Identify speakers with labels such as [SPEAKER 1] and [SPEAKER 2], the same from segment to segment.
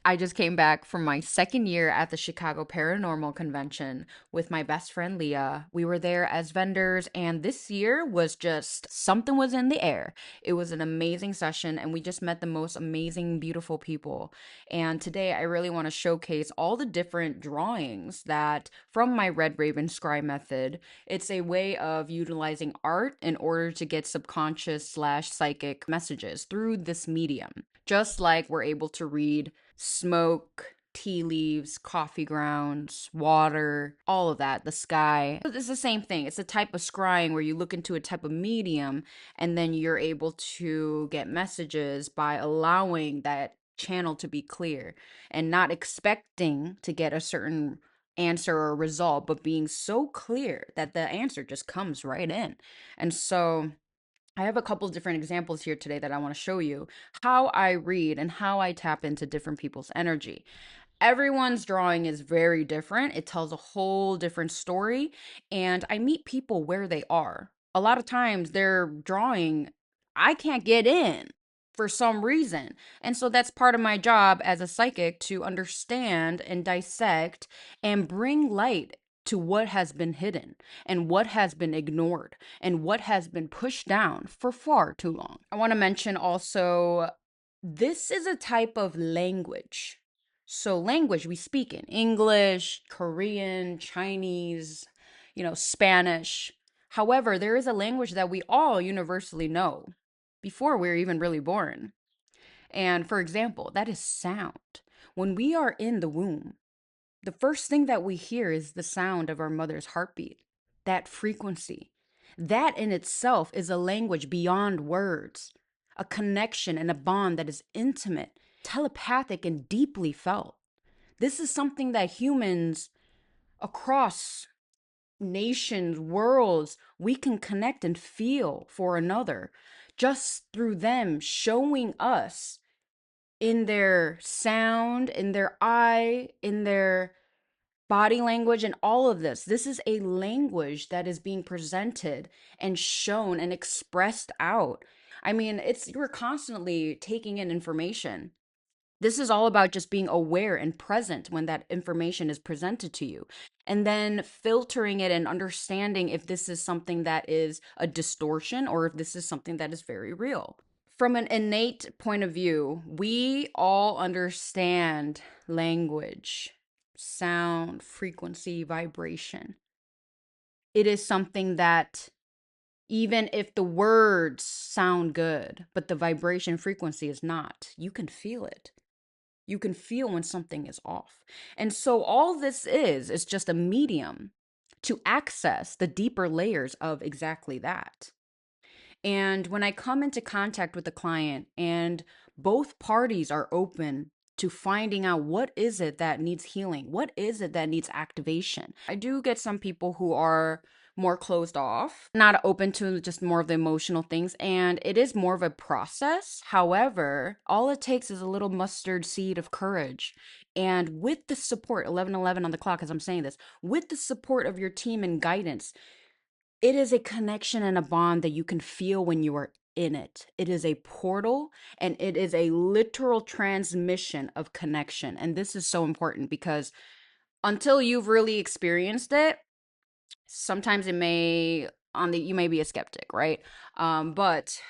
[SPEAKER 1] I just came back from my second year at the Chicago Paranormal Convention with my best friend Leah. We were there as vendors, and this year was just something was in the air. It was an amazing session, and we just met the most amazing, beautiful people. And today, I really want to showcase all the different drawings that from my Red Raven Scry method. It's a way of utilizing art in order to get subconscious slash psychic messages through this medium. Just like we're able to read smoke, tea leaves, coffee grounds, water, all of that, the sky. It's the same thing. It's a type of scrying where you look into a type of medium and then you're able to get messages by allowing that channel to be clear and not expecting to get a certain answer or result, but being so clear that the answer just comes right in. And so I have a couple different examples here today that I want to show you how I read and how I tap into different people's energy. Everyone's drawing is very different. It tells a whole different story, and I meet people where they are. A lot of times they're drawing, I can't get in for some reason. And so that's part of my job as a psychic to understand and dissect and bring light to what has been hidden and what has been ignored and what has been pushed down for far too long. I want to mention also this is a type of language. So, language we speak in English, Korean, Chinese, Spanish. However, there is a language that we all universally know before we're even really born. And for example, that is sound. When we are in the womb, the first thing that we hear is the sound of our mother's heartbeat, that frequency. That in itself is a language beyond words, a connection and a bond that is intimate, telepathic, and deeply felt. This is something that humans across nations, worlds, we can connect and feel for another just through them showing us in their sound, in their eye, in their body language, and all of this. This is a language that is being presented and shown and expressed out. I mean, it's you're constantly taking in information. This is all about just being aware and present when that information is presented to you, and then filtering it and understanding if this is something that is a distortion or if this is something that is very real. From an innate point of view, we all understand language, sound, frequency, vibration. It is something that even if the words sound good, but the vibration frequency is not, you can feel it. You can feel when something is off. And so all this is just a medium to access the deeper layers of exactly that. And when I come into contact with the client and both parties are open to finding out what is it that needs healing, what is it that needs activation. I do get some people who are more closed off, not open to just more of the emotional things, and it is more of a process. However, all it takes is a little mustard seed of courage. And with the support, 11:11 on the clock as I'm saying this, with the support of your team and guidance, it is a connection and a bond that you can feel when you are in it. It is a portal and it is a literal transmission of connection. And this is so important because until you've really experienced it, sometimes it may you may be a skeptic, right? But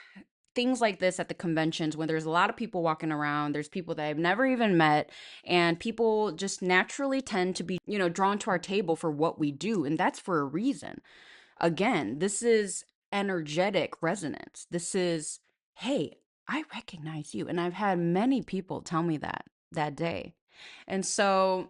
[SPEAKER 1] things like this at the conventions when there's a lot of people walking around, there's people that I've never even met, and people just naturally tend to be, drawn to our table for what we do, and that's for a reason. Again, this is energetic resonance. This is, hey, I recognize you. And I've had many people tell me that day. And so,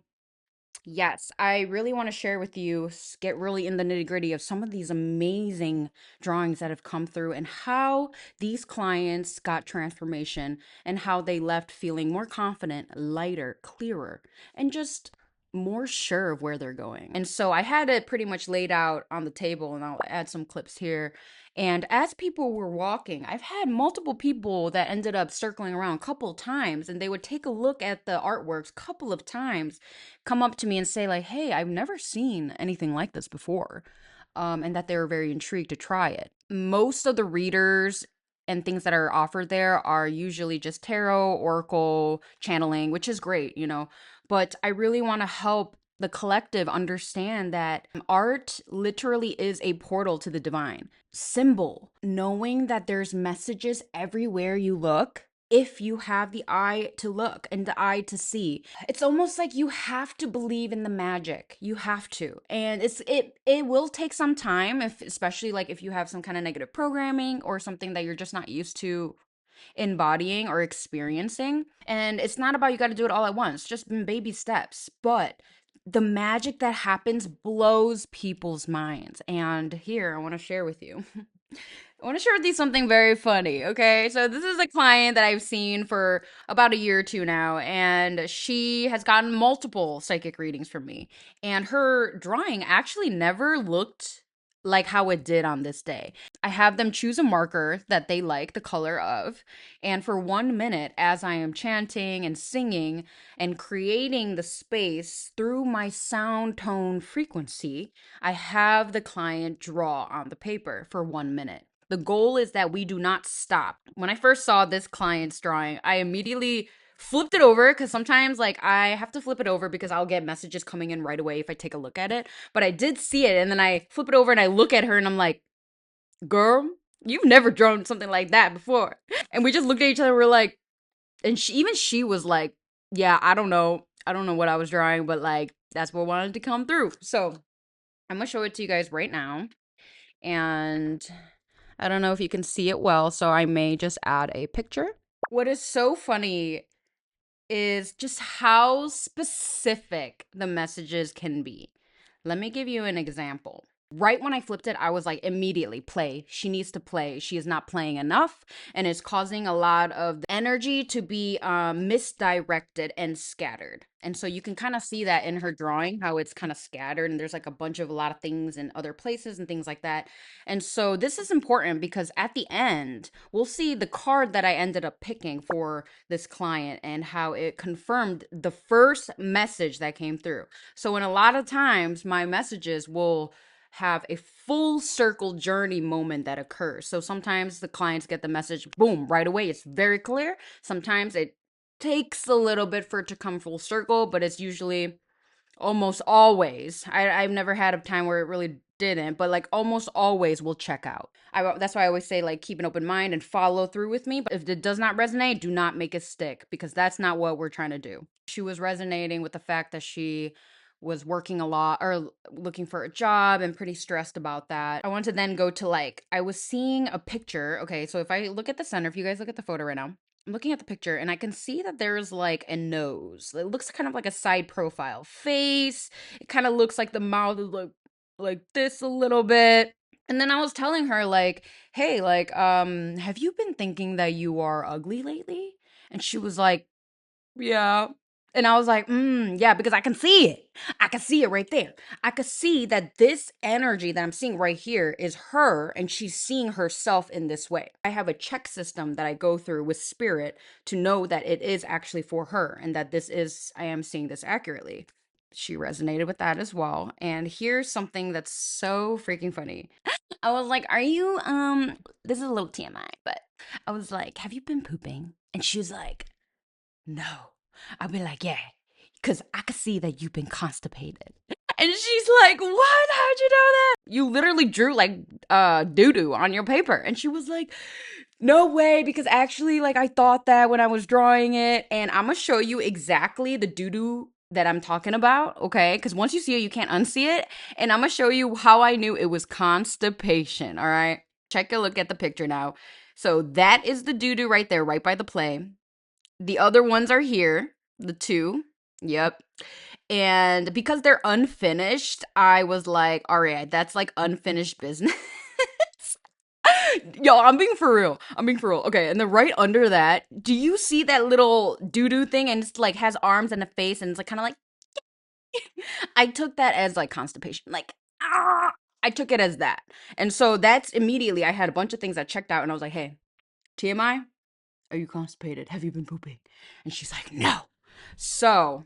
[SPEAKER 1] yes, I really want to share with you, get really in the nitty gritty of some of these amazing drawings that have come through and how these clients got transformation and how they left feeling more confident, lighter, clearer, and just more sure of where they're going. And so I had it pretty much laid out on the table, and I'll add some clips here. And as people were walking, I've had multiple people that ended up circling around a couple of times, and they would take a look at the artworks a couple of times, come up to me and say like, hey, I've never seen anything like this before, and that they were very intrigued to try it. Most of the readers and things that are offered there are usually just tarot, oracle, channeling, which is great, you know. But I really want to help the collective understand that art literally is a portal to the divine. Symbol, knowing that there's messages everywhere you look. If you have the eye to look and the eye to see, it's almost like you have to believe in the magic. You have to, and it will take some time, if especially like if you have some kind of negative programming or something that you're just not used to embodying or experiencing. And it's not about you got to do it all at once, just in baby steps. But the magic that happens blows people's minds. And here, I want to share with you. I want to share with you something very funny, okay? So, this is a client that I've seen for about a year or two now, and she has gotten multiple psychic readings from me. And her drawing actually never looked like how it did on this day. I have them choose a marker that they like the color of, and for 1 minute, as I am chanting and singing and creating the space through my sound tone frequency, I have the client draw on the paper for 1 minute. The goal is that we do not stop. When I first saw this client's drawing, I immediately flipped it over because sometimes like I have to flip it over because I'll get messages coming in right away if I take a look at it. But I did see it, and then I flip it over and I look at her and I'm like, girl, you've never drawn something like that before. And we just looked at each other, we're like, and she was like, yeah, I don't know. I don't know what I was drawing, but like that's what wanted to come through. So I'm gonna show it to you guys right now. And I don't know if you can see it well, so I may just add a picture. What is so funny is just how specific the messages can be. Let me give you an example. Right when I flipped it, I was like, immediately play. She needs to play. She is not playing enough, and it's causing a lot of energy to be misdirected and scattered. And so you can kind of see that in her drawing, how it's kind of scattered, and there's like a lot of things in other places and things like that. And so this is important because at the end, we'll see the card that I ended up picking for this client and how it confirmed the first message that came through. So in a lot of times, my messages will have a full circle journey moment that occurs. So sometimes the clients get the message, boom, right away. It's very clear. Sometimes it takes a little bit for it to come full circle, but it's usually almost always. I've never had a time where it really didn't, but like almost always will check out. That's why I always say like keep an open mind and follow through with me. But if it does not resonate, do not make it stick because that's not what we're trying to do. She was resonating with the fact that she was working a lot or looking for a job and pretty stressed about that. I want to then go to like, I was seeing a picture. Okay, so if I look at the center, if you guys look at the photo right now, I'm looking at the picture and I can see that there's like a nose. It looks kind of like a side profile face. It kind of looks like the mouth is like this a little bit. And then I was telling her like, "Hey, like have you been thinking that you are ugly lately?" And she was like, yeah. And I was like, yeah, because I can see it. I can see it right there. I could see that this energy that I'm seeing right here is her, and she's seeing herself in this way. I have a check system that I go through with spirit to know that it is actually for her and that I am seeing this accurately. She resonated with that as well. And here's something that's so freaking funny. I was like, are you, this is a little TMI, but I was like, have you been pooping? And she was like, no. I'll be like, yeah, because I could see that you've been constipated. And she's like, what? How'd you know that? You literally drew like doo-doo on your paper. And she was like, no way, because actually, like, I thought that when I was drawing it. And I'm going to show you exactly the doo-doo that I'm talking about, okay? Because once you see it, you can't unsee it. And I'm going to show you how I knew it was constipation, all right? Check a look at the picture now. So that is the doo-doo right there, right by the play. The other ones are here, the two. Yep. And because they're unfinished, I was like, all right, that's like unfinished business. Yo, I'm being for real. I'm being for real. Okay, and then right under that, do you see that little doo-doo thing? And it's like has arms and a face, and it's like kind of like I took that as like constipation. Like, ah, I took it as that. And so that's immediately I had a bunch of things I checked out and I was like, hey, TMI, are you constipated? Have you been pooping? And she's like, no. So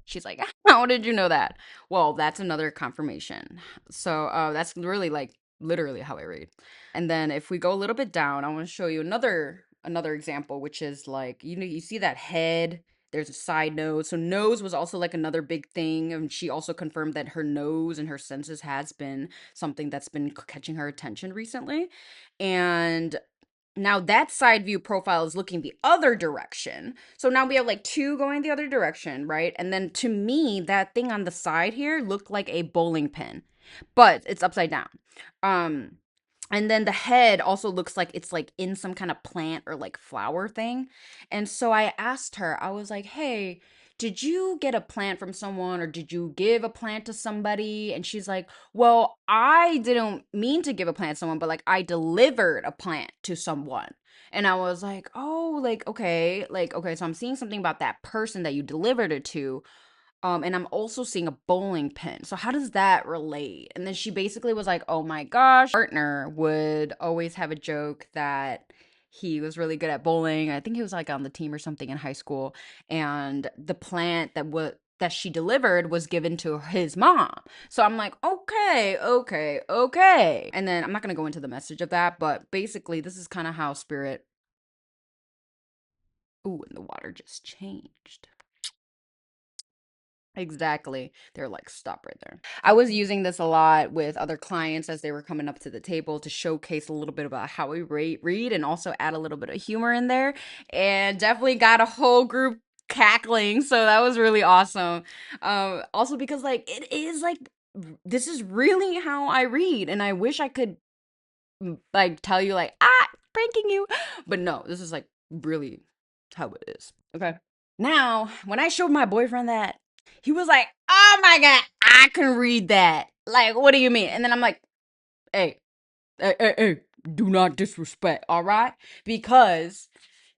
[SPEAKER 1] she's like, how did you know that? Well, that's another confirmation. So that's really like literally how I read. And then if we go a little bit down, I want to show you another example, which is like, you know, you see that head, there's a side nose. So nose was also like another big thing. And she also confirmed that her nose and her senses has been something that's been catching her attention recently. And now that side view profile is looking the other direction. So now we have like two going the other direction, right? And then to me, that thing on the side here looked like a bowling pin, but it's upside down. Um, and then the head also looks like it's like in some kind of plant or like flower thing. And so I asked her, I was like, hey, did you get a plant from someone or did you give a plant to somebody? And she's like, well, I didn't mean to give a plant to someone, but like I delivered a plant to someone. And I was like, oh, like, okay, so I'm seeing something about that person that you delivered it to. And I'm also seeing a bowling pin. So how does that relate? And then she basically was like, "Oh my gosh, partner would always have a joke that he was really good at bowling. I think he was like on the team or something in high school, and the plant that she delivered was given to his mom." So I'm like, "Okay, okay, okay." And then I'm not going to go into the message of that, but basically this is kind of how spirit. Ooh, and the water just changed. Exactly. They're like, stop right there. I was using this a lot with other clients as they were coming up to the table to showcase a little bit about how we read and also add a little bit of humor in there. And definitely got a whole group cackling. So that was really awesome. Also because like it is like this is really how I read. And I wish I could like tell you like, pranking you. But no, this is like really how it is. Okay. Now, when I showed my boyfriend that, he was like, "Oh my god, I can read that." Like, what do you mean? And then I'm like, "Hey, hey, do not disrespect, all right?" Because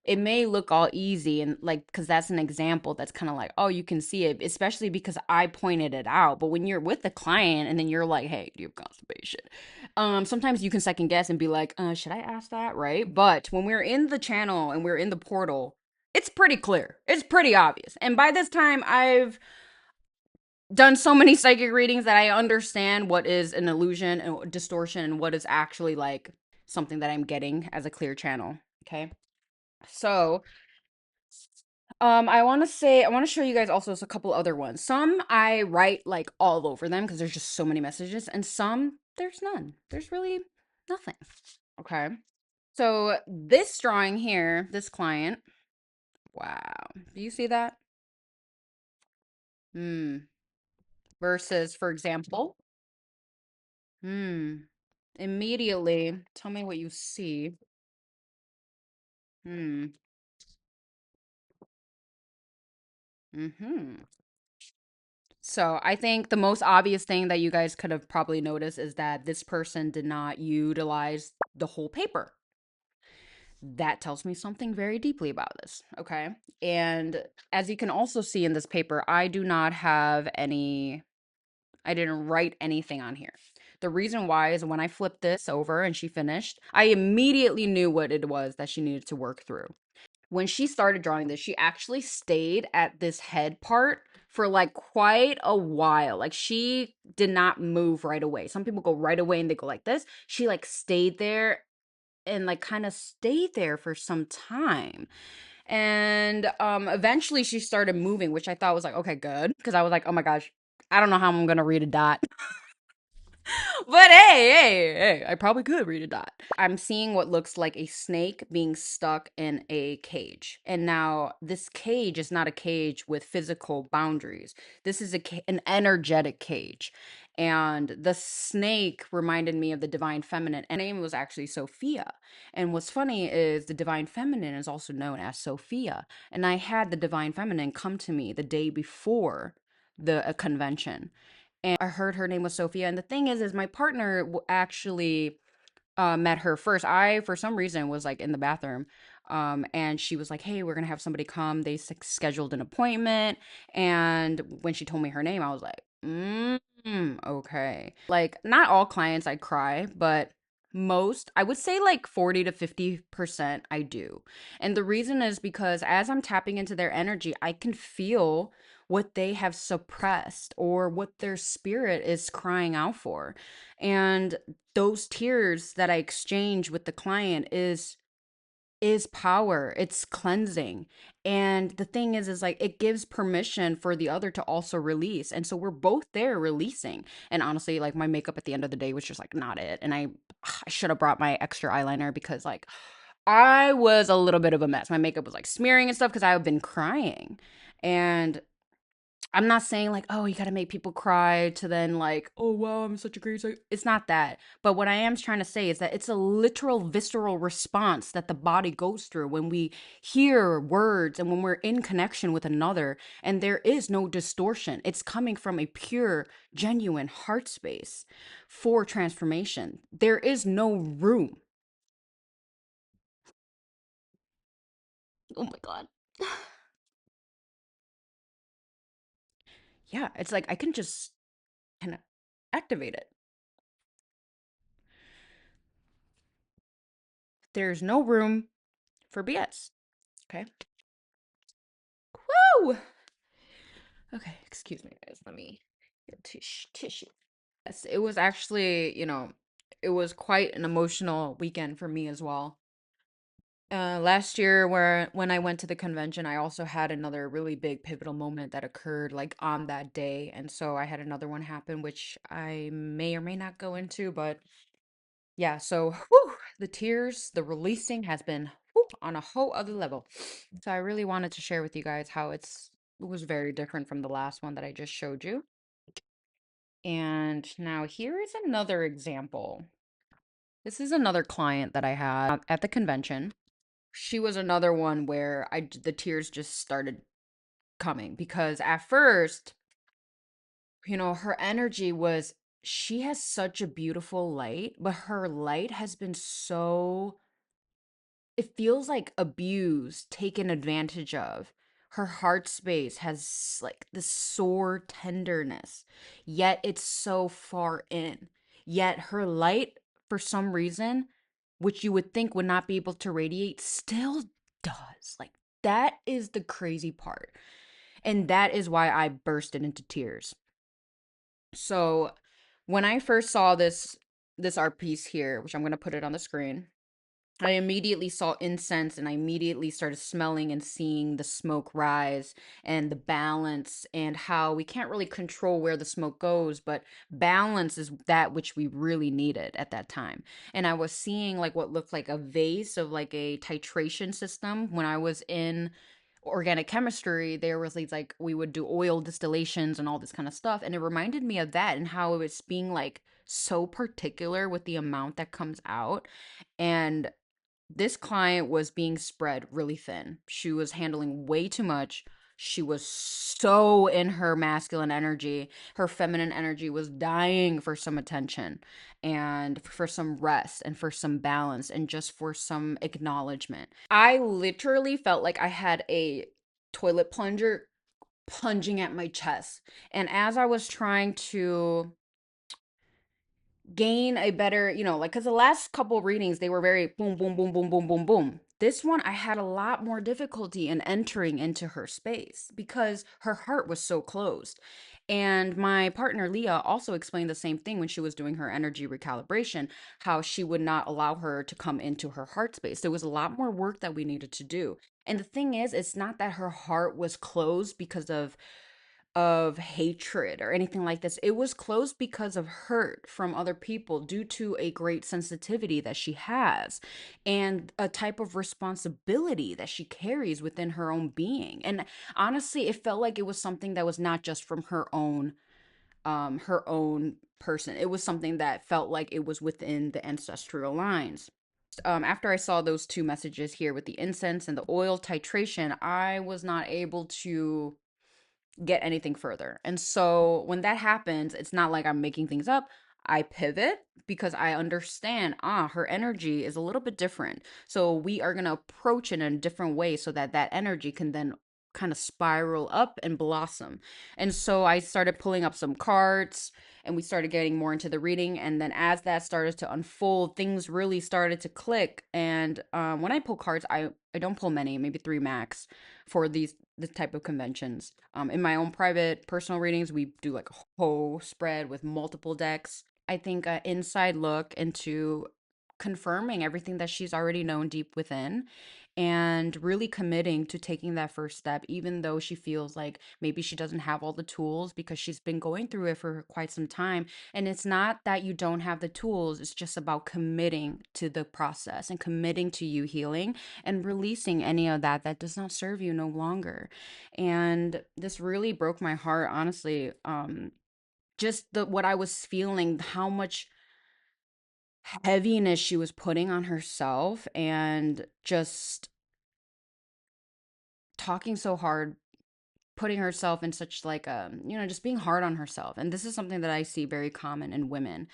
[SPEAKER 1] it may look all easy and like because that's an example that's kind of like, oh, you can see it, especially because I pointed it out. But when you're with the client and then you're like, hey, do you have constipation? Sometimes you can second guess and be like, should I ask that? Right? But when we're in the channel and we're in the portal, it's pretty clear. It's pretty obvious. And by this time, I've done so many psychic readings that I understand what is an illusion and distortion and what is actually like something that I'm getting as a clear channel. Okay. So, I want to show you guys also a couple other ones. Some I write like all over them because there's just so many messages, and some there's none. There's really nothing. Okay. So this drawing here, this client, wow. Do you see that? Hmm. Versus, for example, hmm. Immediately, tell me what you see. Hmm. Mm-hmm. So I think the most obvious thing that you guys could have probably noticed is that this person did not utilize the whole paper. That tells me something very deeply about this. Okay. And as you can also see in this paper, I didn't write anything on here. The reason why is when I flipped this over and she finished, I immediately knew what it was that she needed to work through. When she started drawing this, she actually stayed at this head part for like quite a while. Like she did not move right away. Some people go right away and they go like this. She like stayed there and like kind of stayed there for some time. And eventually she started moving, which I thought was like, okay, good. Because I was like, oh my gosh, I don't know how I'm gonna read a dot. But hey, I probably could read a dot. I'm seeing what looks like a snake being stuck in a cage. And now this cage is not a cage with physical boundaries. This is an energetic cage. And the snake reminded me of the divine feminine. And her name was actually Sophia. And what's funny is the divine feminine is also known as Sophia. And I had the divine feminine come to me the day before the convention, and I heard her name was Sophia. And the thing is my partner actually met her first. I, for some reason, was like in the bathroom. And she was like, hey, we're going to have somebody come. They scheduled an appointment. And when she told me her name, I was like, okay. Like, not all clients I cry, but most, I would say like 40 to 50% I do. And the reason is because as I'm tapping into their energy, I can feel what they have suppressed or what their spirit is crying out for. And those tears that I exchange with the client is power. It's cleansing. And the thing is like it gives permission for the other to also release. And so we're both there releasing. And honestly, like my makeup at the end of the day was just like not it. And I should have brought my extra eyeliner because like I was a little bit of a mess. My makeup was like smearing and stuff because I've been crying. And I'm not saying like, oh, you got to make people cry to then like, oh, wow, I'm such a great. It's not that. But what I am trying to say is that it's a literal visceral response that the body goes through when we hear words and when we're in connection with another. And there is no distortion. It's coming from a pure, genuine heart space for transformation. There is no room. Oh my God. Yeah, it's like I can just kind of activate it. There's no room for BS. Okay. Woo! Okay, excuse me, guys. Let me get tissue. Yes, it was actually, it was quite an emotional weekend for me as well. Last year, where when I went to the convention, I also had another really big pivotal moment that occurred like on that day, and so I had another one happen, which I may or may not go into, but yeah. So, whew, the tears, the releasing has been whew, on a whole other level. So I really wanted to share with you guys how it was very different from the last one that I just showed you. And now here is another example. This is another client that I had at the convention. She was another one where the tears just started coming because at first, her energy was she has such a beautiful light, but her light has been so it feels like abused, taken advantage of. Her heart space has like this sore tenderness, yet it's so far in. Yet her light, for some reason, which you would think would not be able to radiate, still does. Like, that is the crazy part. And that is why I bursted into tears. So, when I first saw this art piece here, which I'm going to put it on the screen, I immediately saw incense and I immediately started smelling and seeing the smoke rise and the balance and how we can't really control where the smoke goes, but balance is that which we really needed at that time. And I was seeing like what looked like a vase of like a titration system when I was in organic chemistry. There was these like we would do oil distillations and all this kind of stuff, and it reminded me of that and how it was being like so particular with the amount that comes out. And this client was being spread really thin. She was handling way too much. She was so in her masculine energy. Her feminine energy was dying for some attention and for some rest and for some balance and just for some acknowledgement. I literally felt like I had a toilet plunger plunging at my chest. And as I was trying to gain a better, like, because the last couple readings, they were very boom, boom, boom, boom, boom, boom, boom. This one, I had a lot more difficulty in entering into her space because her heart was so closed. And my partner, Leah, also explained the same thing when she was doing her energy recalibration, how she would not allow her to come into her heart space. There was a lot more work that we needed to do. And the thing is, it's not that her heart was closed because of hatred or anything like this. It was closed because of hurt from other people due to a great sensitivity that she has and a type of responsibility that she carries within her own being. And honestly, it felt like it was something that was not just from her own person. It was something that felt like it was within the ancestral lines. After I saw those two messages here with the incense and the oil titration, I was not able to get anything further. And so when that happens, it's not like I'm making things up. I pivot because I understand, her energy is a little bit different. So we are going to approach it in a different way so that that energy can then kind of spiral up and blossom. And so I started pulling up some cards and we started getting more into the reading. And then as that started to unfold, things really started to click. And when I pull cards, I don't pull many, maybe three max for this type of conventions. In my own private personal readings, we do like a whole spread with multiple decks. I think an inside look into confirming everything that she's already known deep within and really committing to taking that first step, even though she feels like maybe she doesn't have all the tools because she's been going through it for quite some time. And it's not that you don't have the tools, it's just about committing to the process and committing to you healing and releasing any of that that does not serve you no longer. And this really broke my heart, honestly. Just the what I was feeling, how much heaviness she was putting on herself, and just talking so hard, putting herself in such like just being hard on herself. And this is something that I see very common in women,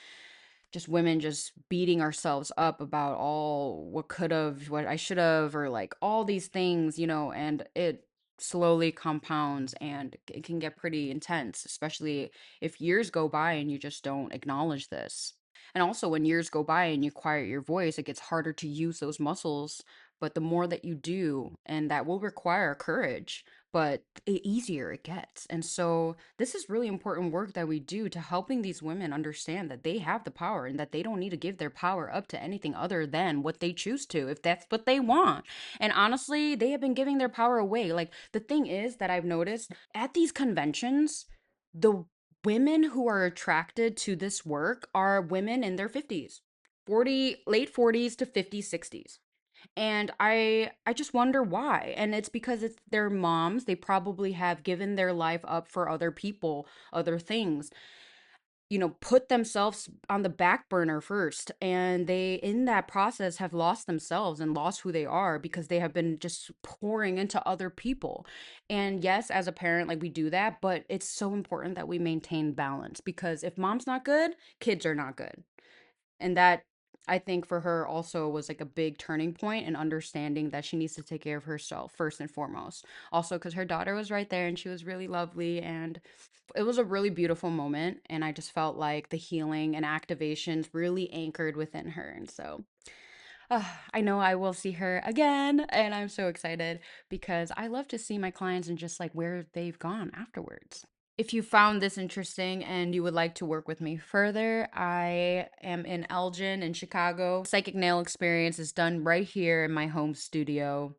[SPEAKER 1] just women just beating ourselves up about all what could have, what I should have, or like all these things, and it slowly compounds and it can get pretty intense, especially if years go by and you just don't acknowledge this. And also, when years go by and you quiet your voice, it gets harder to use those muscles. But the more that you do, and that will require courage, but the easier it gets. And so, this is really important work that we do to helping these women understand that they have the power and that they don't need to give their power up to anything other than what they choose to, if that's what they want. And honestly, they have been giving their power away. Like, the thing is that I've noticed at these conventions, the women who are attracted to this work are women in their 50s, 40, late 40s to 50s, 60s. And I just wonder why. And it's because it's their moms. They probably have given their life up for other people, other things, put themselves on the back burner first. And they, in that process, have lost themselves and lost who they are because they have been just pouring into other people. And yes, as a parent, like we do that, but it's so important that we maintain balance because if mom's not good, kids are not good. And that, I think, for her also was like a big turning point in understanding that she needs to take care of herself first and foremost. Also, because her daughter was right there and she was really lovely, and it was a really beautiful moment. And I just felt like the healing and activations really anchored within her. And so I know I will see her again, and I'm so excited because I love to see my clients and just like where they've gone afterwards. If you found this interesting and you would like to work with me further, I am in Elgin in Chicago. Psychic nail experience is done right here in my home studio.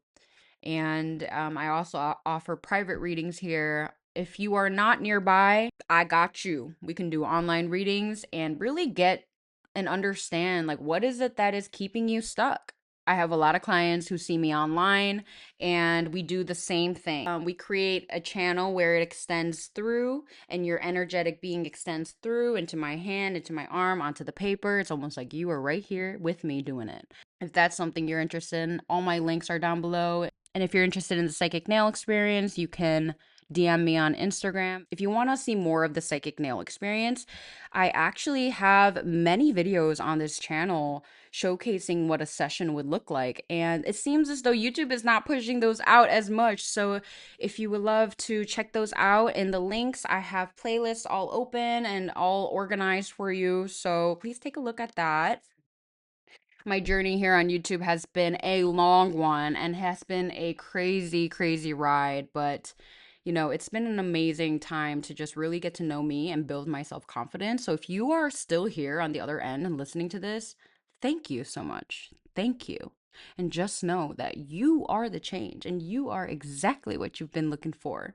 [SPEAKER 1] And I also offer private readings here. If you are not nearby, I got you. We can do online readings and really get and understand like what is it that is keeping you stuck. I have a lot of clients who see me online and we do the same thing. We create a channel where it extends through and your energetic being extends through into my hand, into my arm, onto the paper. It's almost like you are right here with me doing it. If that's something you're interested in, all my links are down below. And if you're interested in the psychic nail experience, you can DM me on Instagram. If you want to see more of the psychic nail experience, I actually have many videos on this channel showcasing what a session would look like. And it seems as though YouTube is not pushing those out as much. So if you would love to check those out in the links, I have playlists all open and all organized for you. So please take a look at that. My journey here on YouTube has been a long one and has been a crazy, crazy ride. But, it's been an amazing time to just really get to know me and build my self confidence. So if you are still here on the other end and listening to this, thank you so much. Thank you. And just know that you are the change and you are exactly what you've been looking for,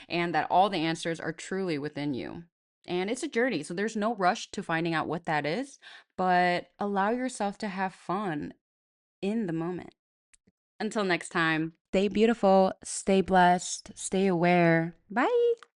[SPEAKER 1] and that all the answers are truly within you. And it's a journey, so there's no rush to finding out what that is, but allow yourself to have fun in the moment. Until next time, stay beautiful, stay blessed, stay aware. Bye.